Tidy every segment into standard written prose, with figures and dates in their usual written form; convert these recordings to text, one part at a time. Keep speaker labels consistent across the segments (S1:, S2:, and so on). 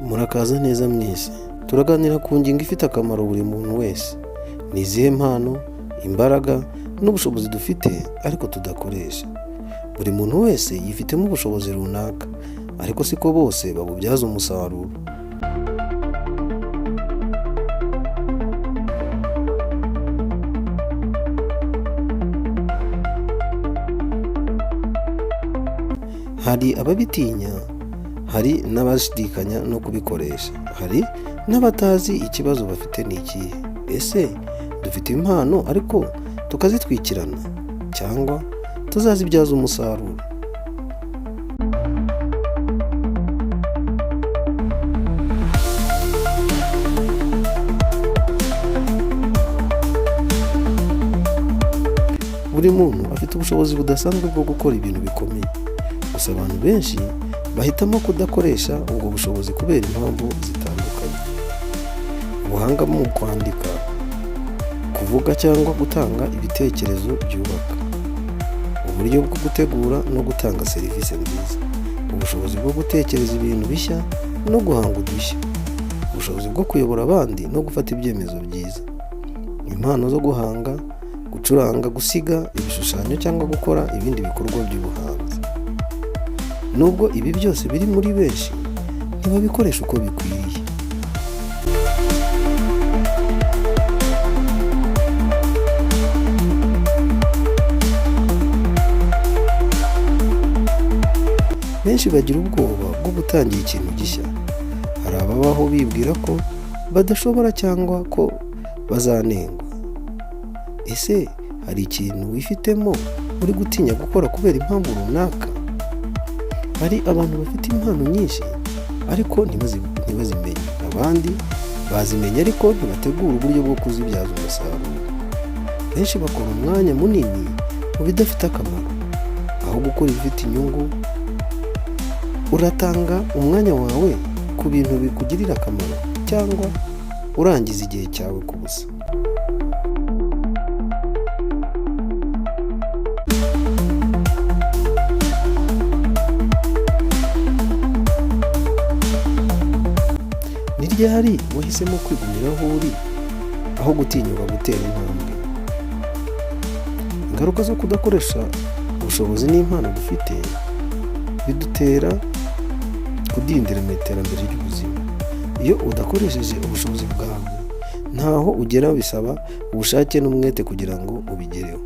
S1: Murakaza neza mwese. Turaganira ku ngingo ifite akamaro buri muntu wese. Ni izihe mpano, imbaraga n'ubushobozi dufite ariko tudakoresha. Buri muntu wese yifitemo ubushobozi runaka, ariko siko bose babubyaza umusaruro. Hari ababitinya, hari n'abashidikanya no kubikoresha, hari n'abatazi ikibazo bafite ni ikihe. Ese dufite impano ariko tukazitwikirana, cyangwa tuzazibyaza umusaruro? Buri muntu afite ubushobozi budasanzwe bwo gukora ibintu bikomeye. Gusa abantu benshi bahitamo kudakoresha ubwo bushobozi kubera impamvu zitandukanye. Ubuhanga mu kwandika, kuvuga cyangwa gutanga ibitekerezo byubaka, uburyo bwo gutegura no gutanga serivisi nziza, ubushobozi bwo gutekereza ibintu bishya no guhanga udushya, ubushobozi bwo kuyobora abandi no gufata ibyemezo byiza, impano zo guhanga, gucuranga, gusiga ibishushanyo cyangwa gukora ibindi bikorwa by'ubuhanzi. Nubwo ibi byose biri muri benshi, ntibabikoresha uko bikwiriye. Benshi bagira ubwoba bwo gutangira ikintu gishya. Hari ababaho bibwira ko badashobora cyangwa ko bazanengwa. Ese hari ikintu wifitemo uri gutinya gukora kubera impamvu runaka? Hari abantu bafite impano nyinshi ariko ntibazimenye. Abandi bazimenye ariko ntibategura uburyo bwo kuzibyaza umusaruro. Benshi bakora umwanya munini mu bidafite akamaro aho gukora ibifite inyungu. Uratanga umwanya wawe ku bintu bikugirira akamaro, cyangwa urangiza igihe cyawe ku busa? Ni ryari wahisemo kwigumira aho uri aho gutinyuka gutera intambwe? Ingaruka zo kudakoresha ubushobozi n'impano dufite bidutera kudindira mu iterambere ry'ubuzima. Iyo udakoresheje ubushobozi bwawe, ntaho ugera. Bisaba ubushake n'umwete kugira ngo ubigereho.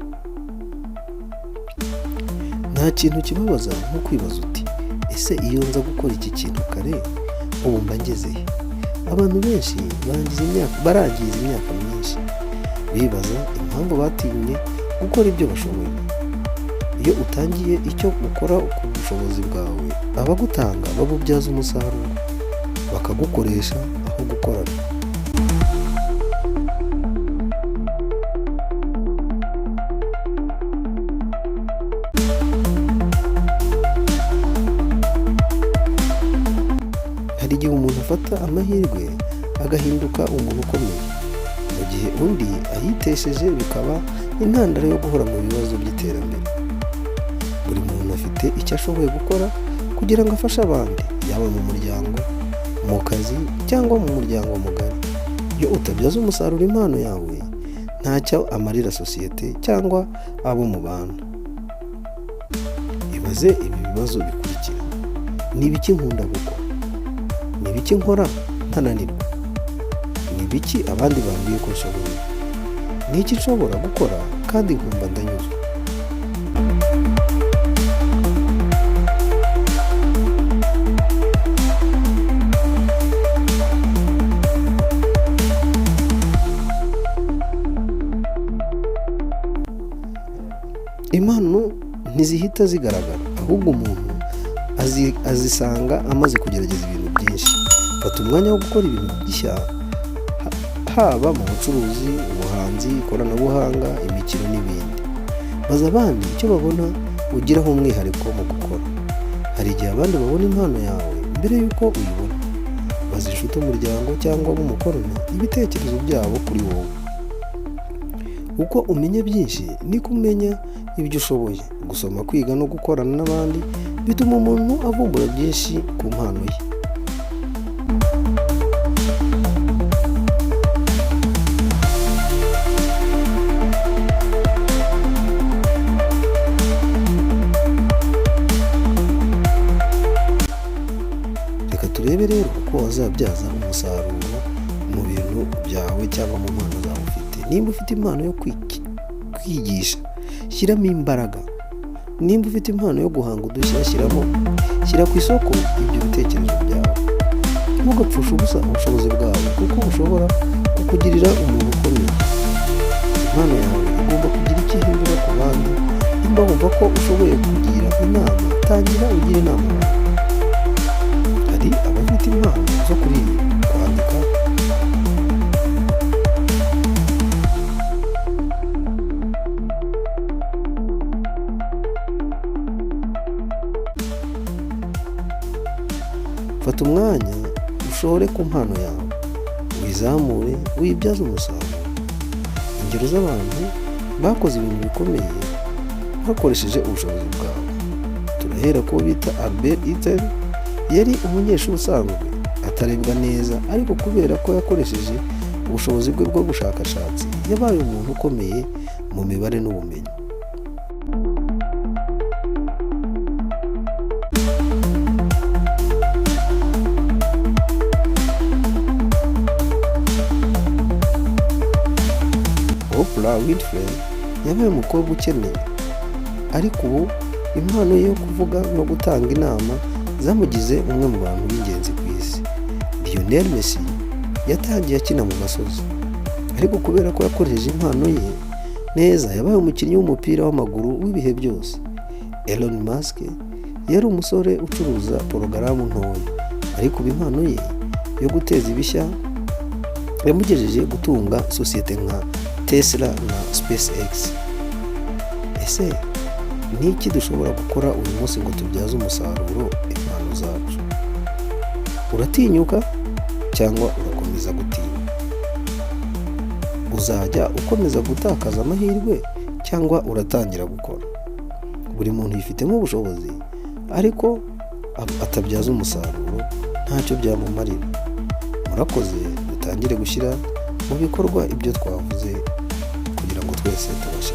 S1: Nta kintu kibabaza nko kwibaza uti, ese iyo nza gukora iki kintu kare, ubu mba ngeze he? Abantu benshi barangiza imyaka myinshi bibaza impamvu batinye gukora ibyo bashoboye. Iyo utangiye icyo ukora ku bushobozi bwawe, abagutanga babubyaza umusaruro, bakagukoresha aho gukorana. Hari igihe umuntu afata amahirwe agahinduka umuntu ukomeye, mu gihe undi ayitesheje bikaba intandaro yo guhora mu bibazo by'iterambere. Buri muntu afite icyo ashoboye gukora kugira ngo afashe abandi, yaba mu muryango, mu kazi cyangwa mu muryango mugari. Iyo utabyaza umusaruro impano yawe, ntacyo amarira sosiyete cyangwa abo mubana. Ibaze ibi bibazo bikurikira: ni ibiki nkunda gukora? Ni ibiki nkora ntananirwa? Ni ibiki abandi bambwiye ko nshoboye? Ni iki nshobora gukora kandi nkumva ndanyuzwe? Impano ntizihita zigaragara, ahubwo umuntu azisanga amaze kugerageza ibintu byinshi. Fata umwanya wo gukora ibintu bishya, haba mu bucuruzi, ubuhanzi, ikoranabuhanga, imikino n'ibindi. Baza abandi icyo babona ugiraho umwihariko mu gukora. Hari igihe abandi babona impano yawe mbere y'uko uyibona. Baza inshuti, umuryango cyangwa abo mukorana ibitekerezo byabo kuri wowe. Uko umenya byinshi niko umenya ibyo ushoboye. Gusoma, kwiga no gukorana n'abandi bituma umuntu avumbura byinshi ku mpano ye. turebe rero uko wazabyaza umusaruro mu bintu byawe cyangwa mu mpano zawe ufite. Nimba ufite impano yo kwigisha, shyiramo imbaraga. Nimba ufite impano yo guhanga udushya, shyira ku isoko ibyo bitekerezo byawe. Ntugapfushe ubusa ubushobozi bwawe, kuko bushobora kukugirira umuntu ukomeye. Impano yawe igomba kugira icyo ihindura ku bandi. Nimba wumva ko ushoboye kugira inama, tangira ugire inama. Hari abafite impano zo kwandika, fata umwanya ushore ku mpano yawe, wizamure, wibyaze umusaruro. Ingero z'abantu bakoze ibintu bikomeye bakoresheje ubushobozi bwabo. Turahera ku bita Albert Einstein. Yari umunyeshuri usanzwe, atarebwa neza, ariko kubera ko yakoresheje ubushobozi bwe bwo bushakashatsi, yabaye umuntu ukomeye mu mibare n'ubumenyi. Oprah Winfrey yabaye umukobwa ukeneye, ariko ubu impano ye yo kuvuga no gutanga inama zamugize umwe mu bantu b'ingenzi ku isi. Lionel Messi yatangiye akina mu gasozi, ariko kubera ko yakoresheje impano ye neza, yabaye umukinnyi w'umupira w'amaguru w'ibihe byose. Elon Musk yari umusore ucuruza porogaramu ntoya, ariko ubu impano ye yo guteza ibishya yamugejeje gutunga sosiyete nka Tesla na SpaceX. Ese ni iki dushobora gukora uyu munsi ngo tubyaze umusaruro impano zacu? Uratinyuka cyangwa urakomeza gutinya? Uzajya ukomeza gutakaza amahirwe cyangwa uratangira gukora? Buri muntu yifitemo ubushobozi, ariko atabyaza umusaruro ntacyo byamumarira. Murakoze, dutangire gushyira mu bikorwa ibyo twavuze kugira ngo twese tubashe